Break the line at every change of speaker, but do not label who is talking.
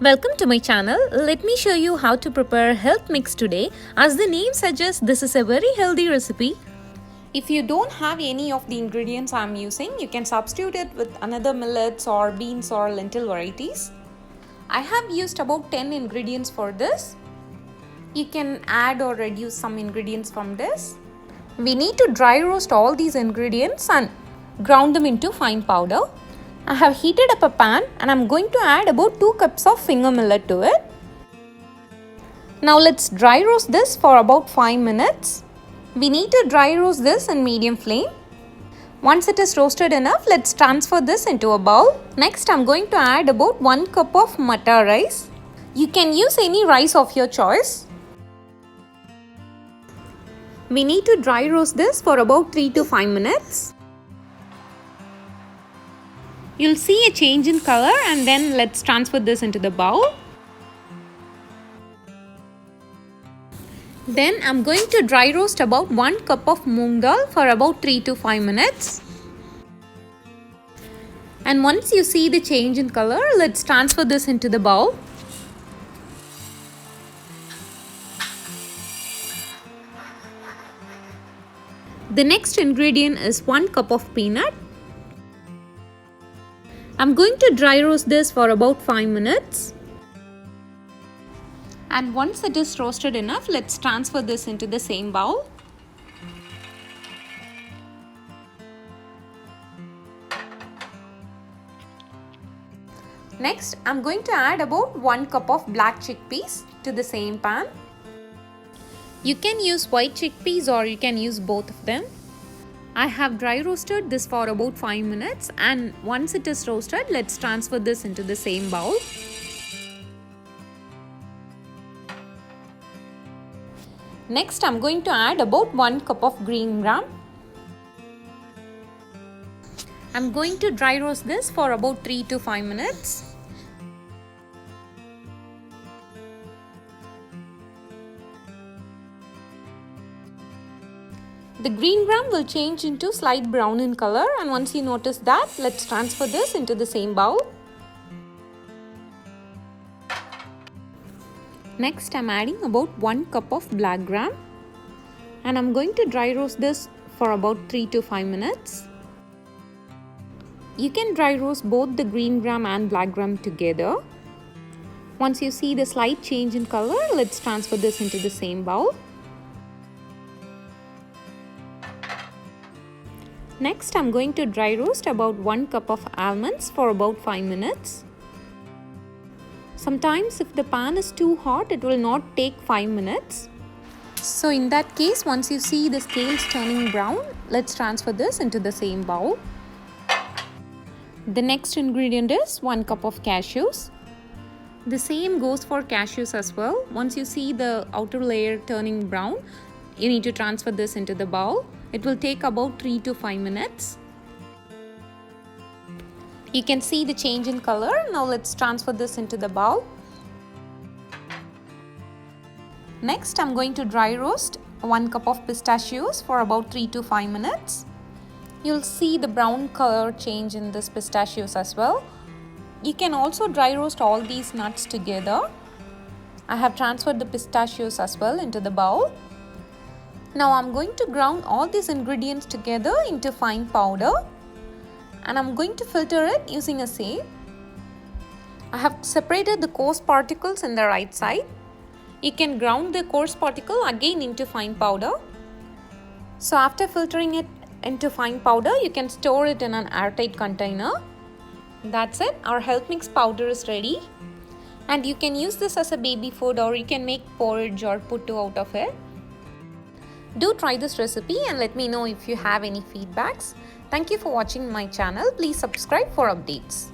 Welcome to my channel. Let me show you how to prepare health mix today. As the name suggests, this is a very healthy recipe. If you don't have any of the ingredients I'm using, you can substitute it with another millets or beans or lentil varieties. I have used about 10 ingredients for this. You can add or reduce some ingredients from this. We need to dry roast all these ingredients and ground them into fine powder. I have heated up a pan and I'm going to add about 2 cups of finger millet to it. Now let's dry roast this for about 5 minutes. We need to dry roast this in medium flame. Once it is roasted enough, let's transfer this into a bowl. Next, I'm going to add about 1 cup of Matta rice. You can use any rice of your choice. We need to dry roast this for about 3 to 5 minutes. You'll see a change in color, and then let's transfer this into the bowl. Then I'm going to dry roast about 1 cup of Moong dal for about 3 to 5 minutes. And once you see the change in color, let's transfer this into the bowl. The next ingredient is 1 cup of peanut. I'm going to dry roast this for about 5 minutes. And once it is roasted enough, let's transfer this into the same bowl. Next, I'm going to add about 1 cup of black chickpeas to the same pan. You can use white chickpeas or you can use both of them. I have dry roasted this for about 5 minutes, and once it is roasted, let's transfer this into the same bowl. Next, I'm going to add about 1 cup of green gram. I'm going to dry roast this for about 3 to 5 minutes. The green gram will change into slight brown in color, and once you notice that, let's transfer this into the same bowl. Next, I'm adding about 1 cup of black gram, and I'm going to dry roast this for about 3 to 5 minutes. You can dry roast both the green gram and black gram together. Once you see the slight change in color, let's transfer this into the same bowl. Next, I'm going to dry roast about 1 cup of almonds for about 5 minutes. Sometimes if the pan is too hot, it will not take 5 minutes. So in that case, once you see the scales turning brown, let's transfer this into the same bowl. The next ingredient is 1 cup of cashews. The same goes for cashews as well. Once you see the outer layer turning brown, you need to transfer this into the bowl. It will take about 3 to 5 minutes. You can see the change in color. Now let's transfer this into the bowl. Next, I'm going to dry roast 1 cup of pistachios for about 3 to 5 minutes. You'll see the brown color change in this pistachios as well. You can also dry roast all these nuts together. I have transferred the pistachios as well into the bowl. Now I'm going to ground all these ingredients together into fine powder, and I'm going to filter it using a sieve. I have separated the coarse particles in the right side. You can ground the coarse particle again into fine powder. So after filtering it into fine powder, you can store it in an airtight container. That's it, our health mix powder is ready. And you can use this as a baby food, or you can make porridge or puttu out of it. Do try this recipe and let me know if you have any feedbacks. Thank you for watching my channel. Please subscribe for updates.